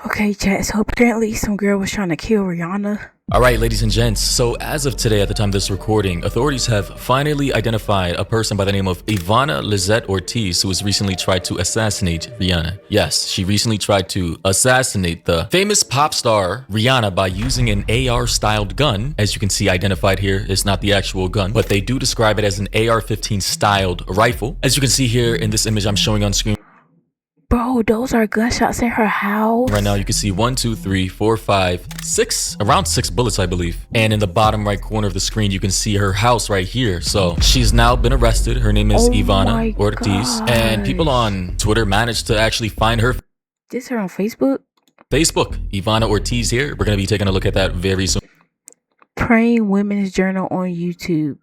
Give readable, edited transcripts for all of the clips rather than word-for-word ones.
Okay, chat. So apparently some girl was trying to kill Rihanna. Alright, ladies and gents, so as of today, at the time of this recording, authorities have finally identified a person by the name of Ivana Lizette Ortiz, who has recently tried to assassinate Rihanna. Yes, she recently tried to assassinate the famous pop star Rihanna by using an AR-styled gun. As you can see identified here, it's not the actual gun, but they do describe it as an AR-15 styled rifle. As you can see here in this image I'm showing on screen, Bro, those are gunshots in her house. right now you can see 1, 2, 3, 4, 5, 6, around 6 bullets, I believe. And in the bottom right corner of the screen, you can see her house right here. So she's now been arrested. Her name is Ivana Ortiz. And people on Twitter managed to actually find her. This her on Facebook? Facebook, Ivana Ortiz here. We're going to be taking a look at that very soon. Praying Women's Journal on YouTube.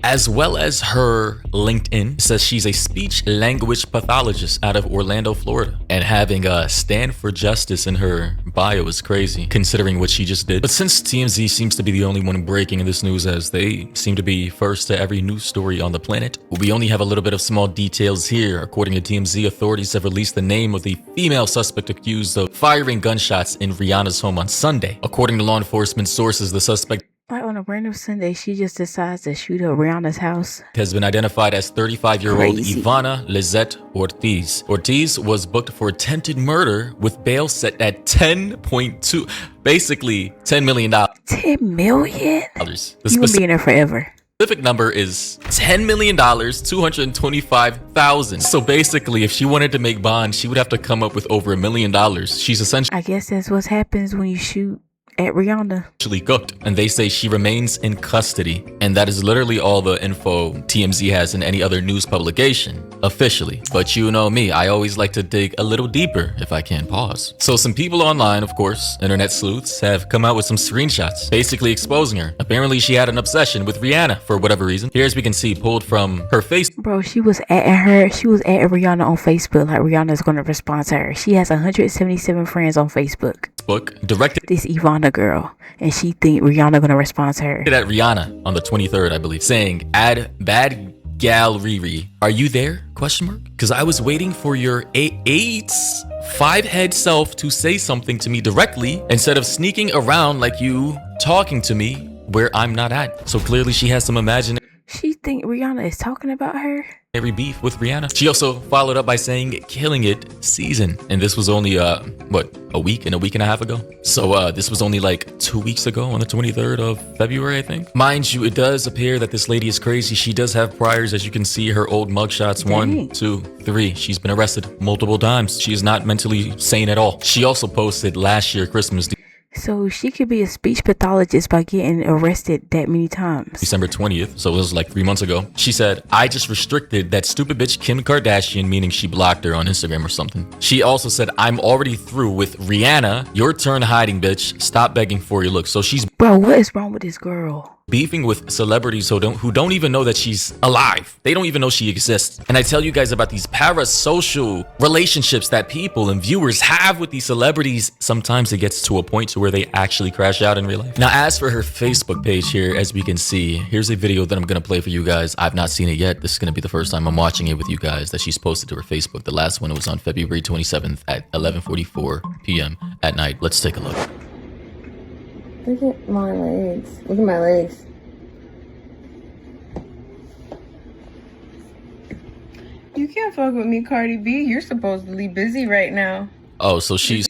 As well as her LinkedIn. It says she's a speech language pathologist out of Orlando, Florida. And having a stand for justice in her bio is crazy, considering what she just did. But since TMZ seems to be the only one breaking this news, as they seem to be first to every news story on the planet, we only have a little bit of small details here. According to TMZ, authorities have released the name of the female suspect accused of firing gunshots in Rihanna's home on Sunday. According to law enforcement sources, the suspect Like on a random Sunday, she just decides to shoot up Rihanna's house. Has been identified as 35-year-old Crazy. Ivana Lizette Ortiz. Ortiz was booked for attempted murder with bail set at 10.2, basically $10 million. 10 million? The You gonna be in there forever. specific number is $10 million, $225,000. So basically, if she wanted to make bond, she would have to come up with over $1 million. She's essentially I guess that's what happens when you shoot at Rihanna. cooked, and they say she remains in custody, and that is literally all the info TMZ has in any other news publication officially. But you know me, I always like to dig a little deeper if I can. Pause. So some people online, of course, internet sleuths, have come out with some screenshots basically exposing her. Apparently she had an obsession with Rihanna for whatever reason. Here, as we can see, pulled from her Facebook. Bro, she was at Rihanna on Facebook like Rihanna's gonna respond to her. She has 177 friends on Facebook. Directed This Ivana girl, and she think Rihanna gonna respond to her. at Rihanna on the 23rd, I believe, saying, "Add bad gal Riri. Are you there? Question mark. Because I was waiting for your eight's 5-head self to say something to me directly instead of sneaking around like you talking to me where I'm not at." So clearly she has some imaginary She think Rihanna is talking about her. beef with Rihanna. She also followed up by saying "killing it season," and this was only what, a week and a half ago. So this was only like 2 weeks ago on the 23rd of February, I think. Mind you, it does appear that this lady is crazy. She does have priors, as you can see her old mugshots. Dang. 1, 2, 3. She's been arrested multiple times. She is not mentally sane at all. She also posted last year Christmas, So she could be a speech pathologist by getting arrested that many times. December 20th, so it was like 3 months ago. She said, "I just restricted that stupid bitch Kim Kardashian," meaning she blocked her on Instagram or something. She also said, "I'm already through with Rihanna. Your turn hiding, bitch. Stop begging for your look." So she's Bro, what is wrong with this girl? beefing with celebrities who don't even know that she's alive. They don't even know she exists. And I tell you guys about these parasocial relationships that people and viewers have with these celebrities. Sometimes it gets to a point to where they actually crash out in real life. Now, as for her Facebook page here, as we can see, here's a video that I'm gonna play for you guys. I've not seen it yet. This is gonna be the first time I'm watching it with you guys that she's posted to her Facebook. The last one was on February 27th at 11:44 p.m. at night. Let's take a look. Look at my legs. Look at my legs. You can't fuck with me, Cardi B. You're supposedly busy right now. Oh, so she's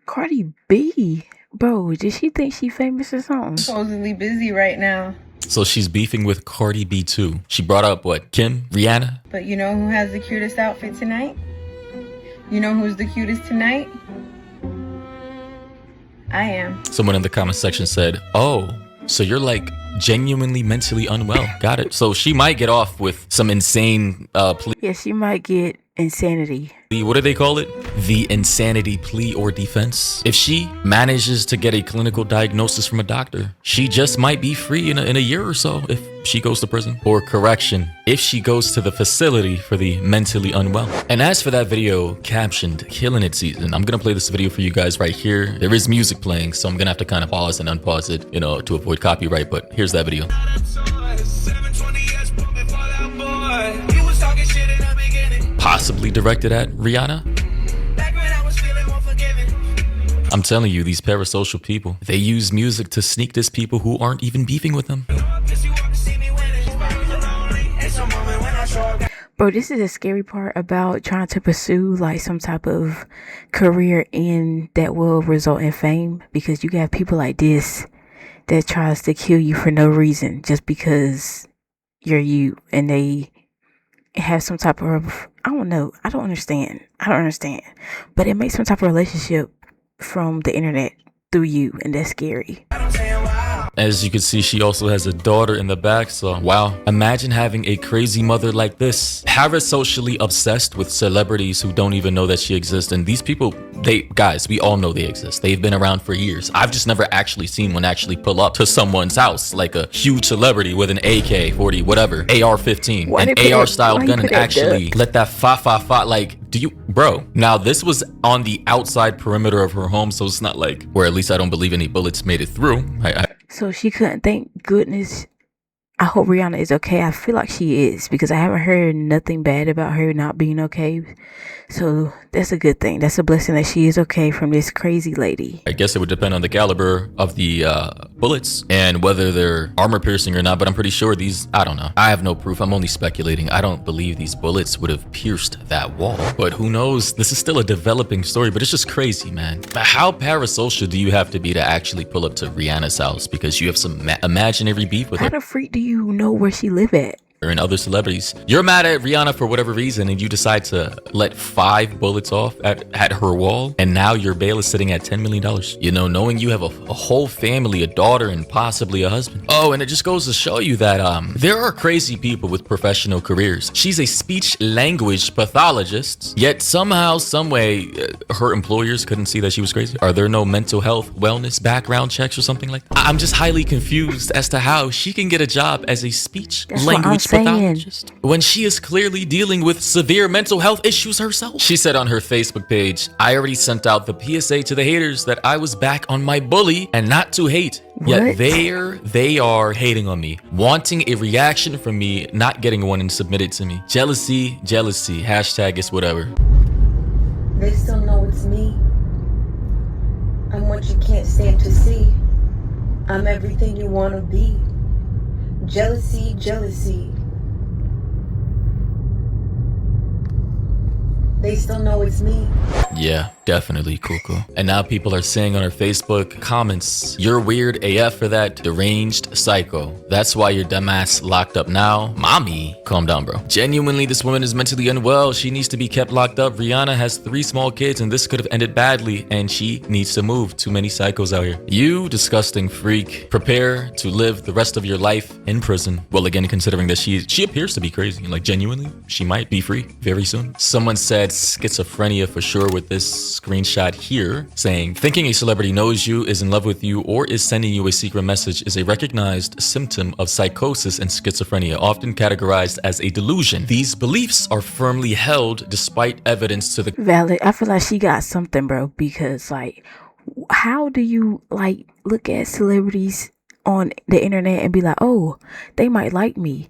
Cardi B. Bro, did she think she famous or something? Supposedly busy right now. So she's beefing with Cardi B too. She brought up what? Kim? Rihanna? But you know who has the cutest outfit tonight? You know who's the cutest tonight? I am. Someone in the comment section said, "Oh, so you're like genuinely mentally unwell." Got it. So she might get off with some insane plea. Yeah, she might get insanity. What do they call it? The insanity plea or defense. If she manages to get a clinical diagnosis from a doctor, she just might be free in a year or so if she goes to prison. Or correction, if she goes to the facility for the mentally unwell. And as for that video captioned "killing it season," I'm gonna play this video for you guys right here. There is music playing, so I'm gonna have to kind of pause and unpause it, you know, to avoid copyright, but here's that video. Possibly directed at Rihanna. I'm telling you, these parasocial people, they use music to sneak diss people who aren't even beefing with them. Bro, this is the scary part about trying to pursue like some type of career in that will result in fame, because you got people like this that tries to kill you for no reason just because you're you, and they have some type of, I don't know, I don't understand, but it makes some type of relationship from the internet through you, and that's scary. As you can see, she also has a daughter in the back, so wow. Imagine having a crazy mother like this, parasocially obsessed with celebrities who don't even know that she exists. And these people, guys, we all know they exist. They've been around for years. I've just never actually seen one actually pull up to someone's house, like a huge celebrity with an AK-40, whatever, AR-15, an AR-style gun, and actually let that fa, like, bro, now this was on the outside perimeter of her home, so it's not like, or at least I don't believe any bullets made it through. So she couldn't, thank goodness. I hope Rihanna is okay. I feel like she is, because I haven't heard nothing bad about her not being okay. So that's a good thing. That's a blessing that she is okay from this crazy lady. I guess it would depend on the caliber of the bullets and whether they're armor piercing or not, but I'm pretty sure these, I don't know. I have no proof. I'm only speculating. I don't believe these bullets would have pierced that wall, but who knows? This is still a developing story, but it's just crazy, man. How parasocial do you have to be to actually pull up to Rihanna's house because you have some imaginary beef with her? How the freak do you know where she live at? And other celebrities. You're mad at Rihanna for whatever reason, and you decide to let 5 bullets off at her wall, and now your bail is sitting at $10 million. You know, knowing you have a whole family, a daughter, and possibly a husband. Oh, and it just goes to show you that there are crazy people with professional careers. She's a speech language pathologist, yet somehow, someway, her employers couldn't see that she was crazy. Are there no mental health, wellness, background checks or something like that? I'm just highly confused as to how she can get a job as a speech language pathologist when she is clearly dealing with severe mental health issues herself. She said on her Facebook page, "I already sent out the PSA to the haters that I was back on my bully and not to hate. Yet they are hating on me, wanting a reaction from me, not getting one and submit it to me. Jealousy, hashtag it's whatever." They still know it's me. I'm what you can't stand to see. I'm everything you want to be. Jealousy. They still know it's me. Yeah, definitely, Coco. And now people are saying on her Facebook comments, "You're weird AF for that, deranged psycho. That's why your dumbass locked up now." Mommy, calm down, bro. Genuinely, this woman is mentally unwell. She needs to be kept locked up. Rihanna has 3 small kids, and this could have ended badly, and she needs to move. Too many psychos out here. You disgusting freak. Prepare to live the rest of your life in prison. Well, again, considering that she appears to be crazy. Like, genuinely, she might be free very soon. Someone said schizophrenia for sure with this screenshot here, saying, "Thinking a celebrity knows you, is in love with you, or is sending you a secret message is a recognized symptom of psychosis and schizophrenia, often categorized as a delusion. These beliefs are firmly held despite evidence to the..." Valid. I feel like she got something, bro, because like, how do you like look at celebrities on the internet and be like, oh, they might like me?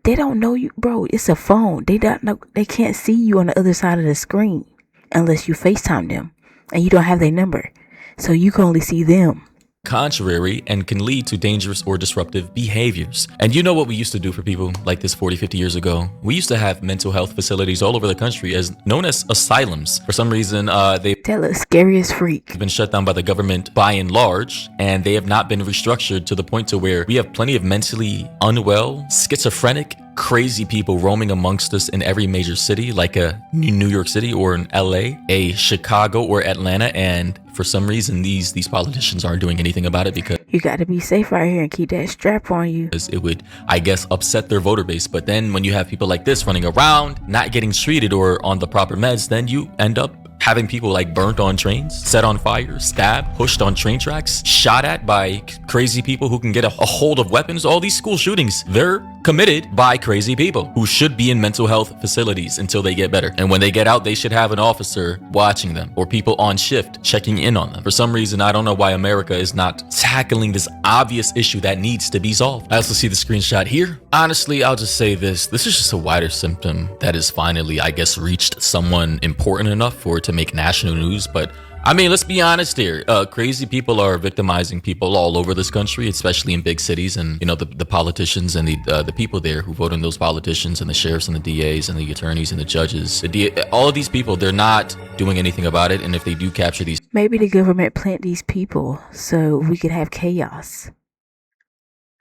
They don't know you, bro. It's a phone. They don't know. They can't see you on the other side of the screen unless you FaceTime them, and you don't have their number, so you can only see them. Contrary, and can lead to dangerous or disruptive behaviors. And you know what we used to do for people like this 40-50 years ago? We used to have mental health facilities all over the country as known as asylums. For some reason, they've Tell us, scariest freak. been shut down by the government by and large, and they have not been restructured to the point to where we have plenty of mentally unwell, schizophrenic, crazy people roaming amongst us in every major city, like a New York City or an LA, a Chicago or Atlanta, and for some reason these politicians aren't doing anything about it because You got to be safe out here and keep that strap on you. it would, I guess, upset their voter base. But then when you have people like this running around, not getting treated or on the proper meds, then you end up having people like burnt on trains, set on fire, stabbed, pushed on train tracks, shot at by crazy people who can get a hold of weapons. All these school shootings, they're committed by crazy people who should be in mental health facilities until they get better. And when they get out, they should have an officer watching them or people on shift checking in on them. For some reason, I don't know why America is not tackling this obvious issue that needs to be solved. I also see the screenshot here. Honestly, I'll just say this. This is just a wider symptom that has finally, I guess, reached someone important enough for it to make national news. But I mean, let's be honest here. Crazy people are victimizing people all over this country, especially in big cities, and you know the politicians and the people there who vote in those politicians and the sheriffs and the DAs and the attorneys and the judges. All of these people, they're not doing anything about it, and if they do capture these Maybe the government plant these people so we could have chaos.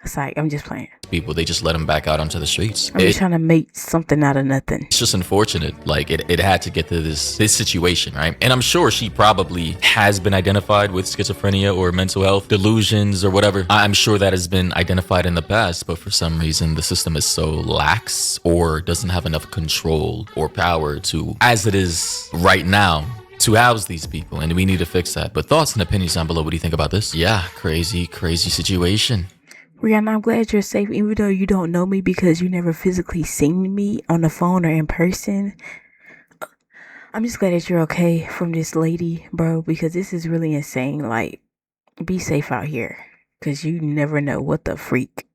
It's like, I'm just playing. people, they just let them back out onto the streets. I'm just trying to make something out of nothing. It's just unfortunate. Like it had to get to this situation, right? And I'm sure she probably has been identified with schizophrenia or mental health delusions or whatever. I'm sure that has been identified in the past, but for some reason the system is so lax or doesn't have enough control or power to, as it is right now, to house these people, and we need to fix that. But thoughts and opinions down below. What do you think about this? Yeah, crazy situation. Rihanna, I'm glad you're safe, even though you don't know me because you never physically seen me on the phone or in person. I'm just glad that you're okay from this lady, bro, because this is really insane. Like, be safe out here, because you never know what the freak